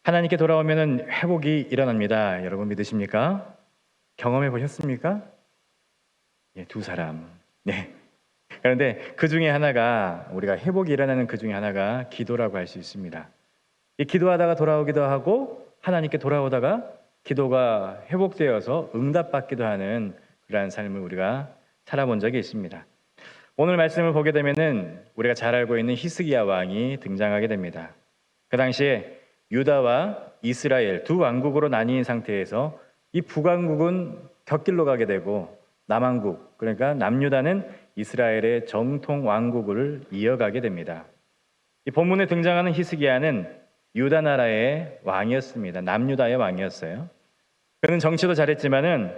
하나님께 돌아오면은 회복이 일어납니다. 여러분 믿으십니까? 경험해 보셨습니까? 예, 두 사람. 네. 그런데 그 중에 하나가, 우리가 회복이 일어나는 그 중에 하나가 기도라고 할 수 있습니다. 이 기도하다가 돌아오기도 하고 하나님께 돌아오다가 기도가 회복되어서 응답받기도 하는 그러한 삶을 우리가 살아본 적이 있습니다. 오늘 말씀을 보게 되면은 우리가 잘 알고 있는 히스기야 왕이 등장하게 됩니다. 그 당시에 유다와 이스라엘 두 왕국으로 나뉜 상태에서 이 북왕국은 곁길로 가게 되고 남왕국, 그러니까 남유다는 이스라엘의 정통 왕국을 이어가게 됩니다. 이 본문에 등장하는 히스기야는 유다 나라의 왕이었습니다. 남유다의 왕이었어요. 그는 정치도 잘했지만은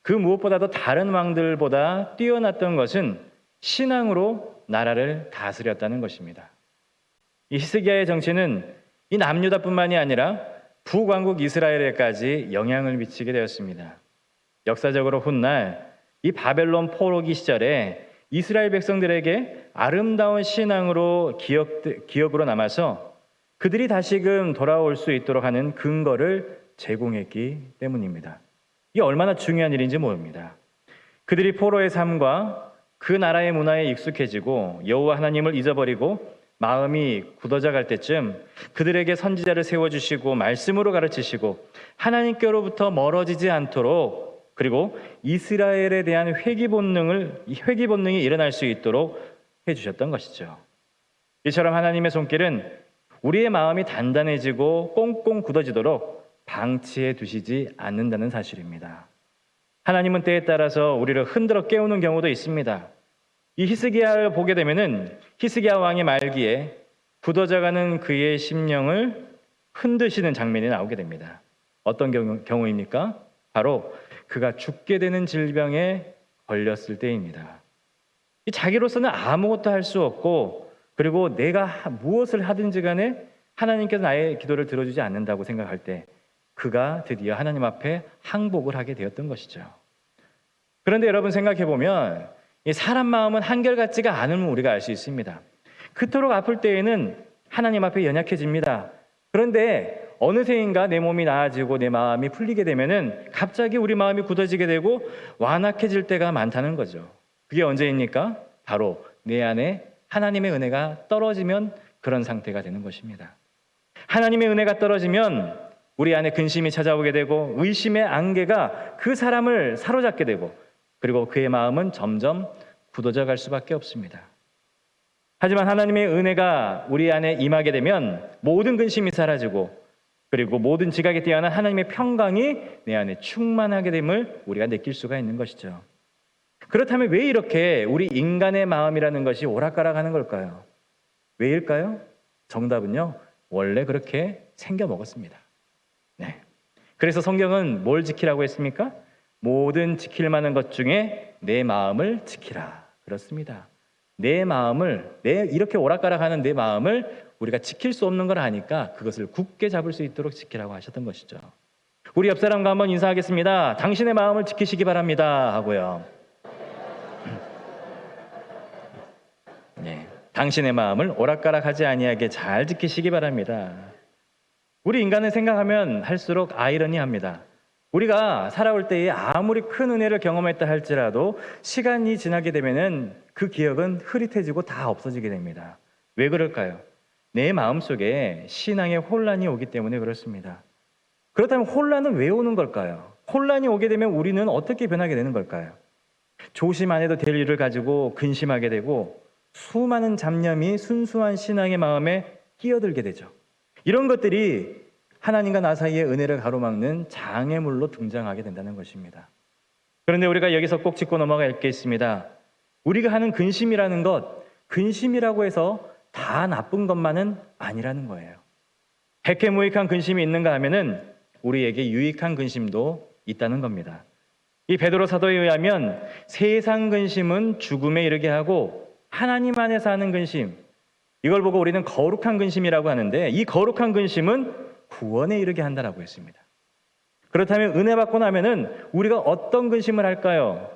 그 무엇보다도 다른 왕들보다 뛰어났던 것은 신앙으로 나라를 다스렸다는 것입니다. 이 히스기야의 정치는 이 남유다뿐만이 아니라 북왕국 이스라엘에까지 영향을 미치게 되었습니다. 역사적으로 훗날 이 바벨론 포로기 시절에 이스라엘 백성들에게 아름다운 신앙으로 기억으로 남아서 그들이 다시금 돌아올 수 있도록 하는 근거를 제공했기 때문입니다. 이게 얼마나 중요한 일인지 모릅니다. 그들이 포로의 삶과 그 나라의 문화에 익숙해지고 여호와 하나님을 잊어버리고 마음이 굳어져 갈 때쯤 그들에게 선지자를 세워주시고 말씀으로 가르치시고 하나님께로부터 멀어지지 않도록, 그리고 이스라엘에 대한 회귀 본능이 일어날 수 있도록 해주셨던 것이죠. 이처럼 하나님의 손길은 우리의 마음이 단단해지고 꽁꽁 굳어지도록 방치해 두시지 않는다는 사실입니다. 하나님은 때에 따라서 우리를 흔들어 깨우는 경우도 있습니다. 이 히스기야를 보게 되면은 히스기야 왕의 말기에 굳어져가는 그의 심령을 흔드시는 장면이 나오게 됩니다. 어떤 경우입니까? 바로 그가 죽게 되는 질병에 걸렸을 때입니다. 자기로서는 아무것도 할 수 없고, 그리고 내가 무엇을 하든지 간에 하나님께서 나의 기도를 들어주지 않는다고 생각할 때 그가 드디어 하나님 앞에 항복을 하게 되었던 것이죠. 그런데 여러분 생각해 보면 이 사람 마음은 한결같지가 않음을 우리가 알 수 있습니다. 그토록 아플 때에는 하나님 앞에 연약해집니다. 그런데 어느새인가 내 몸이 나아지고 내 마음이 풀리게 되면은 갑자기 우리 마음이 굳어지게 되고 완악해질 때가 많다는 거죠. 그게 언제입니까? 바로 내 안에 하나님의 은혜가 떨어지면 그런 상태가 되는 것입니다. 하나님의 은혜가 떨어지면 우리 안에 근심이 찾아오게 되고 의심의 안개가 그 사람을 사로잡게 되고, 그리고 그의 마음은 점점 굳어져 갈 수밖에 없습니다. 하지만 하나님의 은혜가 우리 안에 임하게 되면 모든 근심이 사라지고, 그리고 모든 지각에 뛰어난 하나님의 평강이 내 안에 충만하게 됨을 우리가 느낄 수가 있는 것이죠. 그렇다면 왜 이렇게 우리 인간의 마음이라는 것이 오락가락하는 걸까요? 왜일까요? 정답은요, 원래 그렇게 생겨 먹었습니다. 네. 그래서 성경은 뭘 지키라고 했습니까? 모든 지킬 만한 것 중에 내 마음을 지키라. 그렇습니다. 내 마음을, 이렇게 오락가락하는 내 마음을 우리가 지킬 수 없는 걸 아니까 그것을 굳게 잡을 수 있도록 지키라고 하셨던 것이죠. 우리 옆 사람과 한번 인사하겠습니다. 당신의 마음을 지키시기 바랍니다 하고요. 네, 당신의 마음을 오락가락하지 아니하게 잘 지키시기 바랍니다. 우리 인간은 생각하면 할수록 아이러니합니다. 우리가 살아올 때에 아무리 큰 은혜를 경험했다 할지라도 시간이 지나게 되면은 그 기억은 흐릿해지고 다 없어지게 됩니다. 왜 그럴까요? 내 마음속에 신앙의 혼란이 오기 때문에 그렇습니다. 그렇다면 혼란은 왜 오는 걸까요? 혼란이 오게 되면 우리는 어떻게 변하게 되는 걸까요? 조심 안 해도 될 일을 가지고 근심하게 되고 수많은 잡념이 순수한 신앙의 마음에 끼어들게 되죠. 이런 것들이 하나님과 나 사이의 은혜를 가로막는 장애물로 등장하게 된다는 것입니다. 그런데 우리가 여기서 꼭 짚고 넘어갈 게 있습니다. 우리가 하는 근심이라는 것, 근심이라고 해서 다 나쁜 것만은 아니라는 거예요. 백해무익한 근심이 있는가 하면은 우리에게 유익한 근심도 있다는 겁니다. 이 베드로 사도에 의하면 세상 근심은 죽음에 이르게 하고 하나님 안에서 하는 근심, 이걸 보고 우리는 거룩한 근심이라고 하는데, 이 거룩한 근심은 구원에 이르게 한다라고 했습니다. 그렇다면 은혜 받고 나면은 우리가 어떤 근심을 할까요?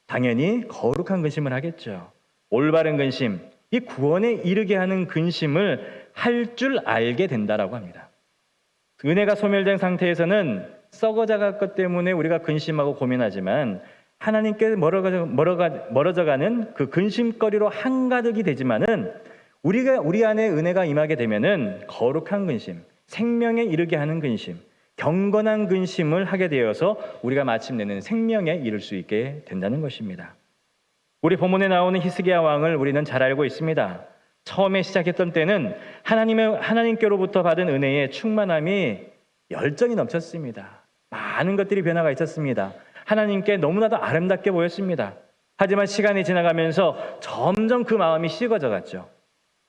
당연히 거룩한 근심을 하겠죠. 올바른 근심, 이 구원에 이르게 하는 근심을 할 줄 알게 된다라고 합니다. 은혜가 소멸된 상태에서는 썩어져갈 것 때문에 우리가 근심하고 고민하지만 하나님께 멀어져가는 그 근심거리로 한가득이 되지만은 우리 안에 은혜가 임하게 되면은 거룩한 근심, 생명에 이르게 하는 근심, 경건한 근심을 하게 되어서 우리가 마침내는 생명에 이를 수 있게 된다는 것입니다. 우리 본문에 나오는 히스기야 왕을 우리는 잘 알고 있습니다. 처음에 시작했던 때는 하나님께로부터 받은 은혜의 충만함이 열정이 넘쳤습니다. 많은 것들이 변화가 있었습니다. 하나님께 너무나도 아름답게 보였습니다. 하지만 시간이 지나가면서 점점 그 마음이 식어져 갔죠.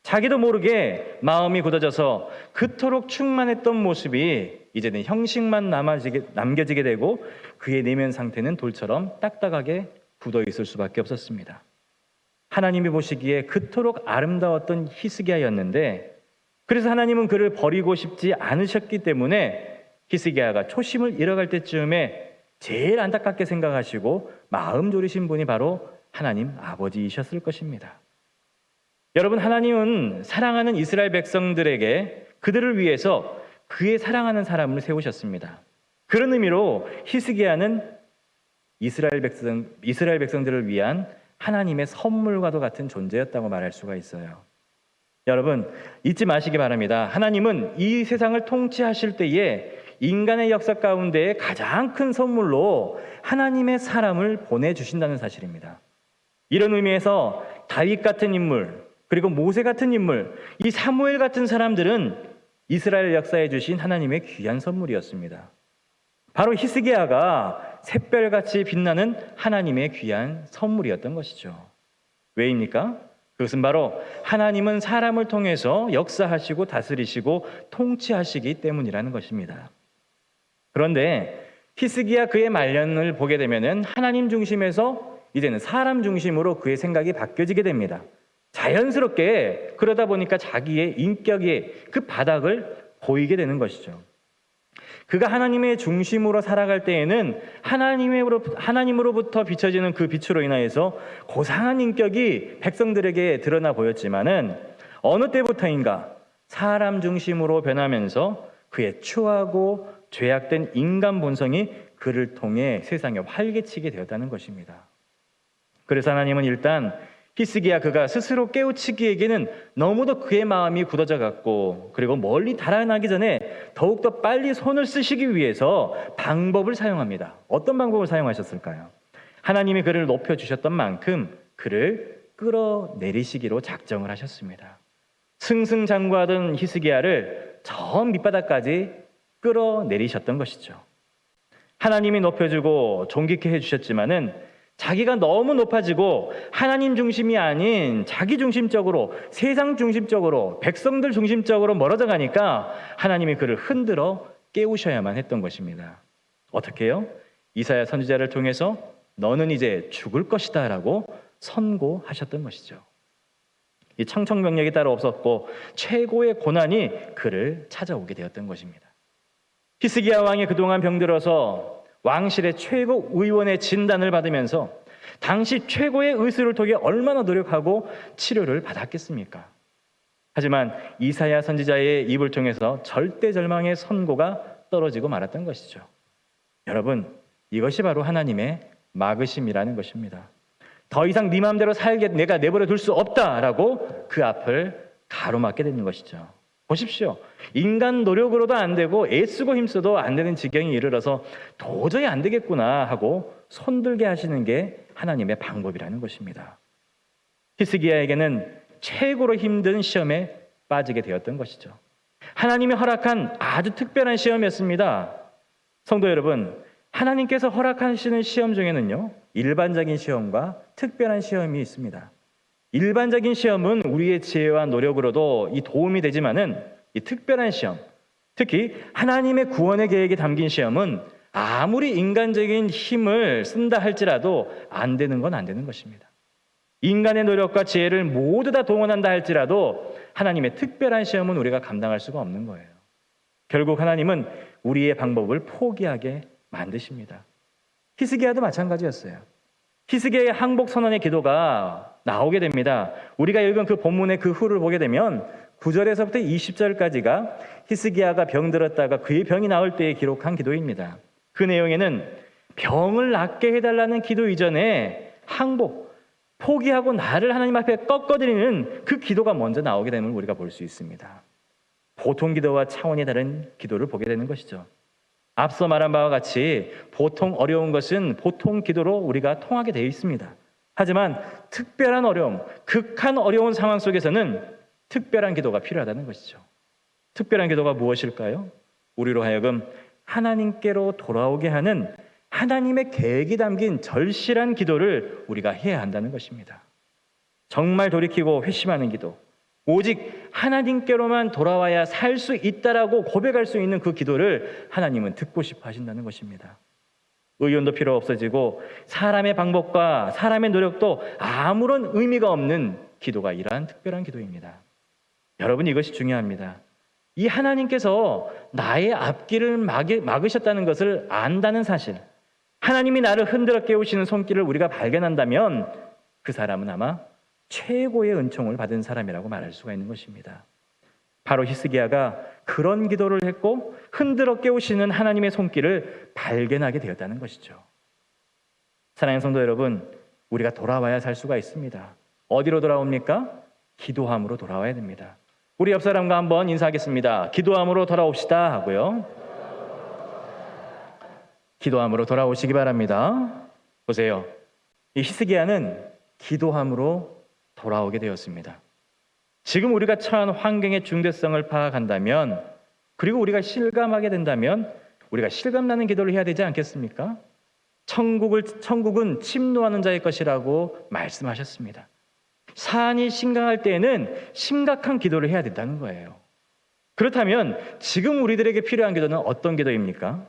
자기도 모르게 마음이 굳어져서 그토록 충만했던 모습이 이제는 형식만 남겨지게 되고 그의 내면 상태는 돌처럼 딱딱하게 굳어 있을 수밖에 없었습니다. 하나님이 보시기에 그토록 아름다웠던 히스기야였는데, 그래서 하나님은 그를 버리고 싶지 않으셨기 때문에 히스기야가 초심을 잃어갈 때쯤에 제일 안타깝게 생각하시고 마음 졸이신 분이 바로 하나님 아버지이셨을 것입니다. 여러분, 하나님은 사랑하는 이스라엘 백성들에게 그들을 위해서 그의 사랑하는 사람을 세우셨습니다. 그런 의미로 히스기야는 이스라엘 백성들을 위한 하나님의 선물과도 같은 존재였다고 말할 수가 있어요. 여러분, 잊지 마시기 바랍니다. 하나님은 이 세상을 통치하실 때에 인간의 역사 가운데 가장 큰 선물로 하나님의 사람을 보내주신다는 사실입니다. 이런 의미에서 다윗 같은 인물, 그리고 모세 같은 인물, 이 사무엘 같은 사람들은 이스라엘 역사에 주신 하나님의 귀한 선물이었습니다. 바로 히스기야가 샛별같이 빛나는 하나님의 귀한 선물이었던 것이죠. 왜입니까? 그것은 바로 하나님은 사람을 통해서 역사하시고 다스리시고 통치하시기 때문이라는 것입니다. 그런데 히스기야 그의 말년을 보게 되면은 하나님 중심에서 이제는 사람 중심으로 그의 생각이 바뀌어지게 됩니다. 자연스럽게 그러다 보니까 자기의 인격의 그 바닥을 보이게 되는 것이죠. 그가 하나님의 중심으로 살아갈 때에는 하나님으로부터 비춰지는 그 빛으로 인하여서 고상한 인격이 백성들에게 드러나 보였지만은 어느 때부터인가 사람 중심으로 변하면서 그의 추하고 죄악된 인간 본성이 그를 통해 세상에 활개치게 되었다는 것입니다. 그래서 하나님은 일단 히스기야 그가 스스로 깨우치기에게는 너무도 그의 마음이 굳어져 갔고, 그리고 멀리 달아나기 전에 더욱더 빨리 손을 쓰시기 위해서 방법을 사용합니다. 어떤 방법을 사용하셨을까요? 하나님이 그를 높여주셨던 만큼 그를 끌어내리시기로 작정을 하셨습니다. 승승장구하던 히스기야를 저 밑바닥까지 끌어내리셨던 것이죠. 하나님이 높여주고 존귀케 해주셨지만은 자기가 너무 높아지고 하나님 중심이 아닌 자기 중심적으로, 세상 중심적으로, 백성들 중심적으로 멀어져 가니까 하나님이 그를 흔들어 깨우셔야만 했던 것입니다. 어떻게 해요? 이사야 선지자를 통해서 너는 이제 죽을 것이다 라고 선고하셨던 것이죠. 이 청천벽력이 따로 없었고 최고의 고난이 그를 찾아오게 되었던 것입니다. 히스기야 왕이 그동안 병들어서 왕실의 최고 의원의 진단을 받으면서 당시 최고의 의술을 통해 얼마나 노력하고 치료를 받았겠습니까? 하지만 이사야 선지자의 입을 통해서 절대절망의 선고가 떨어지고 말았던 것이죠. 여러분, 이것이 바로 하나님의 막으심이라는 것입니다. 더 이상 네 마음대로 살게 내가 내버려 둘 수 없다라고 그 앞을 가로막게 되는 것이죠. 보십시오. 인간 노력으로도 안 되고 애쓰고 힘써도 안 되는 지경에 이르러서 도저히 안 되겠구나 하고 손들게 하시는 게 하나님의 방법이라는 것입니다. 히스기야에게는 최고로 힘든 시험에 빠지게 되었던 것이죠. 하나님이 허락한 아주 특별한 시험이었습니다. 성도 여러분, 하나님께서 허락하시는 시험 중에는요, 일반적인 시험과 특별한 시험이 있습니다. 일반적인 시험은 우리의 지혜와 노력으로도 이 도움이 되지만은 이 특별한 시험, 특히 하나님의 구원의 계획이 담긴 시험은 아무리 인간적인 힘을 쓴다 할지라도 안 되는 건 안 되는 것입니다. 인간의 노력과 지혜를 모두 다 동원한다 할지라도 하나님의 특별한 시험은 우리가 감당할 수가 없는 거예요. 결국 하나님은 우리의 방법을 포기하게 만드십니다. 히스기야도 마찬가지였어요. 히스기야의 항복 선언의 기도가 나오게 됩니다. 우리가 읽은 그 본문의 그 후를 보게 되면 9절에서부터 20절까지가 히스기야가 병들었다가 그의 병이 나을 때에 기록한 기도입니다. 그 내용에는 병을 낫게 해달라는 기도 이전에 항복, 포기하고 나를 하나님 앞에 꺾어드리는 그 기도가 먼저 나오게 됨을 우리가 볼 수 있습니다. 보통 기도와 차원이 다른 기도를 보게 되는 것이죠. 앞서 말한 바와 같이 보통 어려운 것은 보통 기도로 우리가 통하게 되어 있습니다. 하지만 특별한 어려움, 극한 어려운 상황 속에서는 특별한 기도가 필요하다는 것이죠. 특별한 기도가 무엇일까요? 우리로 하여금 하나님께로 돌아오게 하는 하나님의 계획이 담긴 절실한 기도를 우리가 해야 한다는 것입니다. 정말 돌이키고 회심하는 기도, 오직 하나님께로만 돌아와야 살 수 있다라고 고백할 수 있는 그 기도를 하나님은 듣고 싶어 하신다는 것입니다. 의논도 필요 없어지고 사람의 방법과 사람의 노력도 아무런 의미가 없는 기도가 이러한 특별한 기도입니다. 여러분, 이것이 중요합니다. 이 하나님께서 나의 앞길을 막으셨다는 것을 안다는 사실, 하나님이 나를 흔들어 깨우시는 손길을 우리가 발견한다면 그 사람은 아마 최고의 은총을 받은 사람이라고 말할 수가 있는 것입니다. 바로 히스기야가 그런 기도를 했고 흔들어 깨우시는 하나님의 손길을 발견하게 되었다는 것이죠. 사랑하는 성도 여러분, 우리가 돌아와야 살 수가 있습니다. 어디로 돌아옵니까? 기도함으로 돌아와야 됩니다. 우리 옆 사람과 한번 인사하겠습니다. 기도함으로 돌아옵시다 하고요. 기도함으로 돌아오시기 바랍니다. 보세요. 이 히스기야는 기도함으로 돌아오게 되었습니다. 지금 우리가 처한 환경의 중대성을 파악한다면, 그리고 우리가 실감하게 된다면 우리가 실감나는 기도를 해야 되지 않겠습니까? 천국은 침노하는 자의 것이라고 말씀하셨습니다. 사안이 심각할 때에는 심각한 기도를 해야 된다는 거예요. 그렇다면 지금 우리들에게 필요한 기도는 어떤 기도입니까?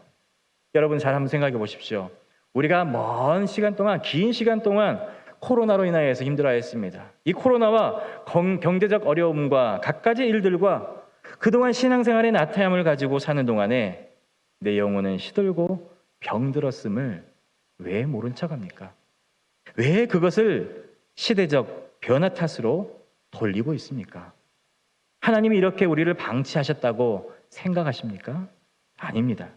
여러분 잘 한번 생각해 보십시오. 우리가 먼 시간 동안, 긴 시간 동안 코로나로 인하여서 힘들어했습니다. 이 코로나와 경제적 어려움과 갖가지 일들과 그동안 신앙생활의 나태함을 가지고 사는 동안에 내 영혼은 시들고 병들었음을 왜 모른 척합니까? 왜 그것을 시대적 변화 탓으로 돌리고 있습니까? 하나님이 이렇게 우리를 방치하셨다고 생각하십니까? 아닙니다.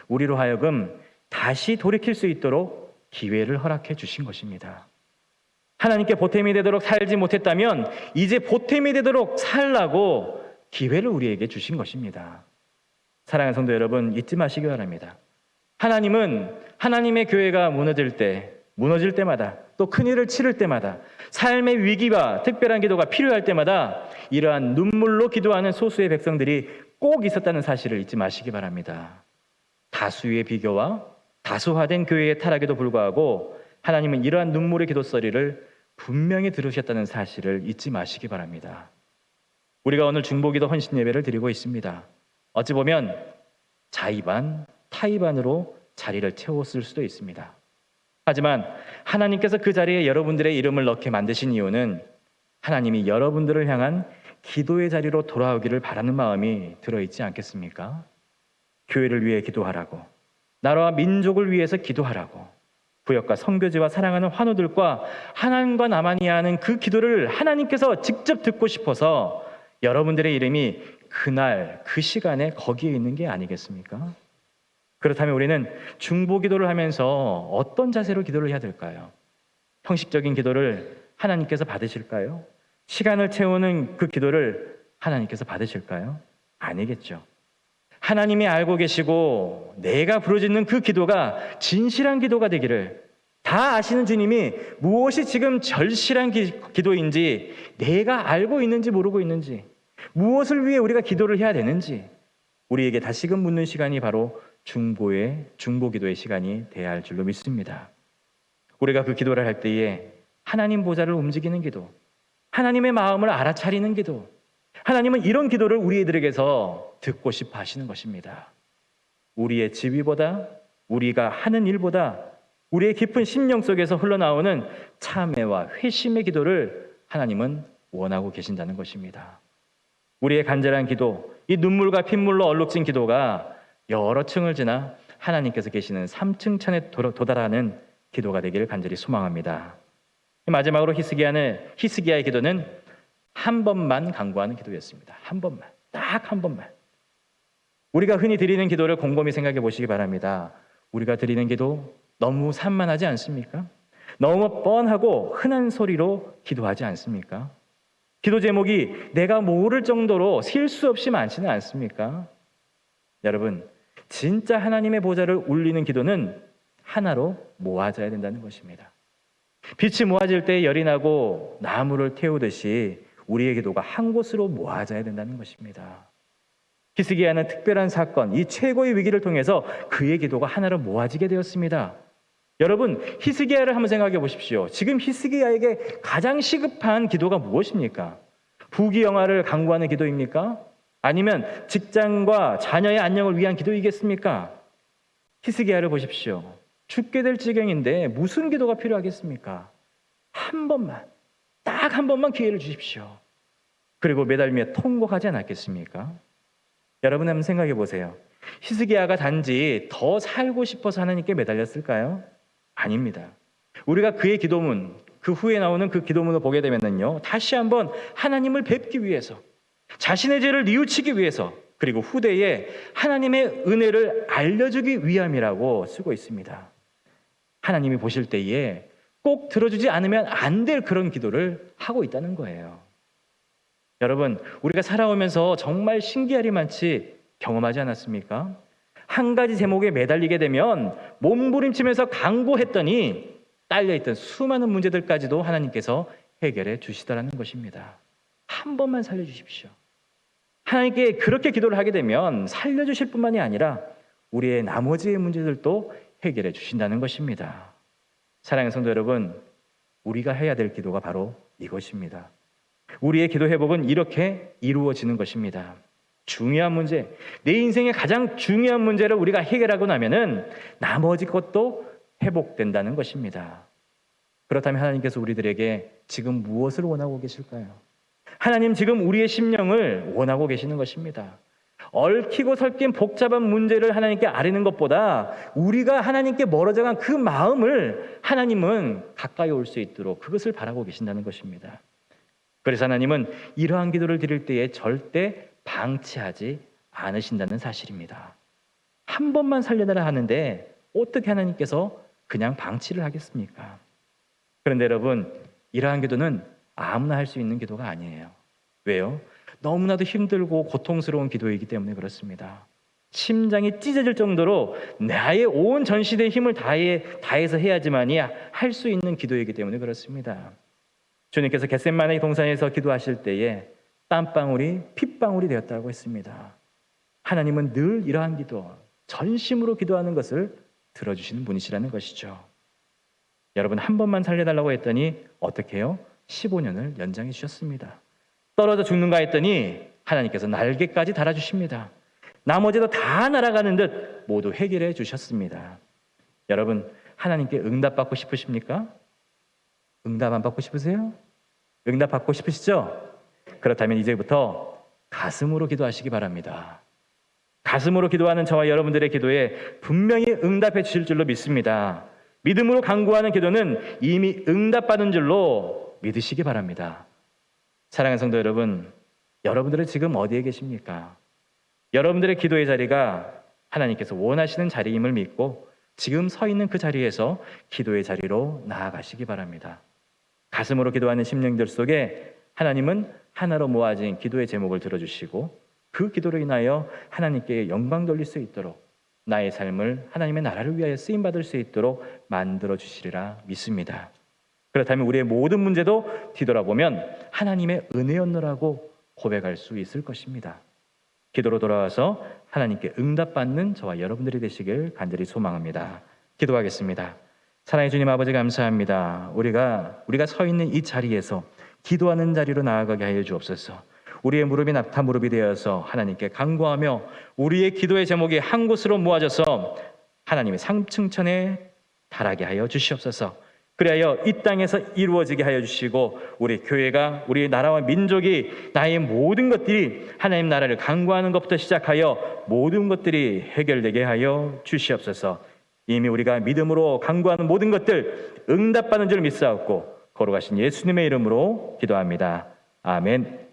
우리로 하여금 다시 돌이킬 수 있도록 기회를 허락해 주신 것입니다. 하나님께 보탬이 되도록 살지 못했다면 이제 보탬이 되도록 살라고 기회를 우리에게 주신 것입니다. 사랑하는 성도 여러분, 잊지 마시기 바랍니다. 하나님은 하나님의 교회가 무너질 때마다, 또 큰일을 치를 때마다, 삶의 위기와 특별한 기도가 필요할 때마다 이러한 눈물로 기도하는 소수의 백성들이 꼭 있었다는 사실을 잊지 마시기 바랍니다. 다수의 비교와 다수화된 교회의 타락에도 불구하고 하나님은 이러한 눈물의 기도소리를 분명히 들으셨다는 사실을 잊지 마시기 바랍니다. 우리가 오늘 중보기도 헌신 예배를 드리고 있습니다. 어찌 보면 자의반, 타의반으로 자리를 채웠을 수도 있습니다. 하지만 하나님께서 그 자리에 여러분들의 이름을 넣게 만드신 이유는 하나님이 여러분들을 향한 기도의 자리로 돌아오기를 바라는 마음이 들어있지 않겠습니까? 교회를 위해 기도하라고, 나라와 민족을 위해서 기도하라고, 구역과 선교지와 사랑하는 환우들과 하나님과 나만이 하는 그 기도를 하나님께서 직접 듣고 싶어서 여러분들의 이름이 그날 그 시간에 거기에 있는 게 아니겠습니까? 그렇다면 우리는 중보 기도를 하면서 어떤 자세로 기도를 해야 될까요? 형식적인 기도를 하나님께서 받으실까요? 시간을 채우는 그 기도를 하나님께서 받으실까요? 아니겠죠. 하나님이 알고 계시고 내가 부르짖는 그 기도가 진실한 기도가 되기를, 다 아시는 주님이 무엇이 지금 절실한 기도인지, 내가 알고 있는지 모르고 있는지, 무엇을 위해 우리가 기도를 해야 되는지 우리에게 다시금 묻는 시간이 바로 중보 기도의 시간이 돼야 할 줄로 믿습니다. 우리가 그 기도를 할 때에 하나님 보좌를 움직이는 기도, 하나님의 마음을 알아차리는 기도, 하나님은 이런 기도를 우리들에게서 듣고 싶어 하시는 것입니다. 우리의 지위보다, 우리가 하는 일보다 우리의 깊은 심령 속에서 흘러나오는 참회와 회심의 기도를 하나님은 원하고 계신다는 것입니다. 우리의 간절한 기도, 이 눈물과 핏물로 얼룩진 기도가 여러 층을 지나 하나님께서 계시는 3층 천에 도달하는 기도가 되기를 간절히 소망합니다. 마지막으로 히스기야의 기도는 한 번만 간구하는 기도였습니다. 한 번만, 딱 한 번만. 우리가 흔히 드리는 기도를 곰곰이 생각해 보시기 바랍니다. 우리가 드리는 기도 너무 산만하지 않습니까? 너무 뻔하고 흔한 소리로 기도하지 않습니까? 기도 제목이 내가 모를 정도로 셀 수 없이 많지는 않습니까? 여러분, 진짜 하나님의 보좌를 울리는 기도는 하나로 모아져야 된다는 것입니다. 빛이 모아질 때 열이 나고 나무를 태우듯이 우리의 기도가 한 곳으로 모아져야 된다는 것입니다. 히스기야는 특별한 사건, 이 최고의 위기를 통해서 그의 기도가 하나로 모아지게 되었습니다. 여러분, 히스기야를 한번 생각해 보십시오. 지금 히스기야에게 가장 시급한 기도가 무엇입니까? 부귀영화를 간구하는 기도입니까? 아니면 직장과 자녀의 안녕을 위한 기도이겠습니까? 히스기야를 보십시오. 죽게 될 지경인데 무슨 기도가 필요하겠습니까? 한 번만, 딱 한 번만 기회를 주십시오. 그리고 매달며 통곡하지 않았겠습니까? 여러분 한번 생각해 보세요. 히스기야가 단지 더 살고 싶어서 하나님께 매달렸을까요? 아닙니다. 우리가 그의 기도문, 그 후에 나오는 그 기도문을 보게 되면요, 다시 한번 하나님을 뵙기 위해서, 자신의 죄를 뉘우치기 위해서, 그리고 후대에 하나님의 은혜를 알려주기 위함이라고 쓰고 있습니다. 하나님이 보실 때에 꼭 들어주지 않으면 안 될 그런 기도를 하고 있다는 거예요. 여러분, 우리가 살아오면서 정말 신기하리 많지 경험하지 않았습니까? 한 가지 제목에 매달리게 되면 몸부림치면서 강구했더니 딸려있던 수많은 문제들까지도 하나님께서 해결해 주시더라는 것입니다. 한 번만 살려주십시오. 하나님께 그렇게 기도를 하게 되면 살려주실 뿐만이 아니라 우리의 나머지의 문제들도 해결해 주신다는 것입니다. 사랑하는 성도 여러분, 우리가 해야 될 기도가 바로 이것입니다. 우리의 기도 회복은 이렇게 이루어지는 것입니다. 중요한 문제, 내 인생의 가장 중요한 문제를 우리가 해결하고 나면은 나머지 것도 회복된다는 것입니다. 그렇다면 하나님께서 우리들에게 지금 무엇을 원하고 계실까요? 하나님 지금 우리의 심령을 원하고 계시는 것입니다. 얽히고 설킨 복잡한 문제를 하나님께 아뢰는 것보다 우리가 하나님께 멀어져간 그 마음을 하나님은 가까이 올 수 있도록 그것을 바라고 계신다는 것입니다. 그래서 하나님은 이러한 기도를 드릴 때에 절대 방치하지 않으신다는 사실입니다. 한 번만 살려달라 하는데 어떻게 하나님께서 그냥 방치를 하겠습니까? 그런데 여러분, 이러한 기도는 아무나 할 수 있는 기도가 아니에요. 왜요? 너무나도 힘들고 고통스러운 기도이기 때문에 그렇습니다. 심장이 찢어질 정도로 나의 온 전시대의 힘을 다해서 해야지만이 할 수 있는 기도이기 때문에 그렇습니다. 주님께서 겟세마네 동산에서 기도하실 때에 땀방울이 핏방울이 되었다고 했습니다. 하나님은 늘 이러한 기도, 전심으로 기도하는 것을 들어주시는 분이시라는 것이죠. 여러분, 한 번만 살려달라고 했더니 어떻게 해요? 15년을 연장해 주셨습니다. 떨어져 죽는가 했더니 하나님께서 날개까지 달아주십니다. 나머지도 다 날아가는 듯 모두 해결해 주셨습니다. 여러분, 하나님께 응답받고 싶으십니까? 응답 안 받고 싶으세요? 응답 받고 싶으시죠? 그렇다면 이제부터 가슴으로 기도하시기 바랍니다. 가슴으로 기도하는 저와 여러분들의 기도에 분명히 응답해 주실 줄로 믿습니다. 믿음으로 간구하는 기도는 이미 응답받은 줄로 믿으시기 바랍니다. 사랑하는 성도 여러분, 여러분들은 지금 어디에 계십니까? 여러분들의 기도의 자리가 하나님께서 원하시는 자리임을 믿고 지금 서 있는 그 자리에서 기도의 자리로 나아가시기 바랍니다. 가슴으로 기도하는 심령들 속에 하나님은 하나로 모아진 기도의 제목을 들어주시고 그 기도로 인하여 하나님께 영광 돌릴 수 있도록 나의 삶을 하나님의 나라를 위하여 쓰임받을 수 있도록 만들어 주시리라 믿습니다. 그렇다면 우리의 모든 문제도 뒤돌아보면 하나님의 은혜였노라고 고백할 수 있을 것입니다. 기도로 돌아와서 하나님께 응답받는 저와 여러분들이 되시길 간절히 소망합니다. 기도하겠습니다. 사랑의 주님 아버지, 감사합니다. 우리가 서 있는 이 자리에서 기도하는 자리로 나아가게 하여 주옵소서. 우리의 무릎이 낙타 무릎이 되어서 하나님께 간구하며 우리의 기도의 제목이 한 곳으로 모아져서 하나님의 상층천에 달하게 하여 주시옵소서. 그리하여 이 땅에서 이루어지게 하여 주시고 우리 교회가, 우리 나라와 민족이, 나의 모든 것들이 하나님 나라를 간구하는 것부터 시작하여 모든 것들이 해결되게 하여 주시옵소서. 이미 우리가 믿음으로 간구하는 모든 것들 응답받는 줄 믿사옵고 거룩하신 예수님의 이름으로 기도합니다. 아멘.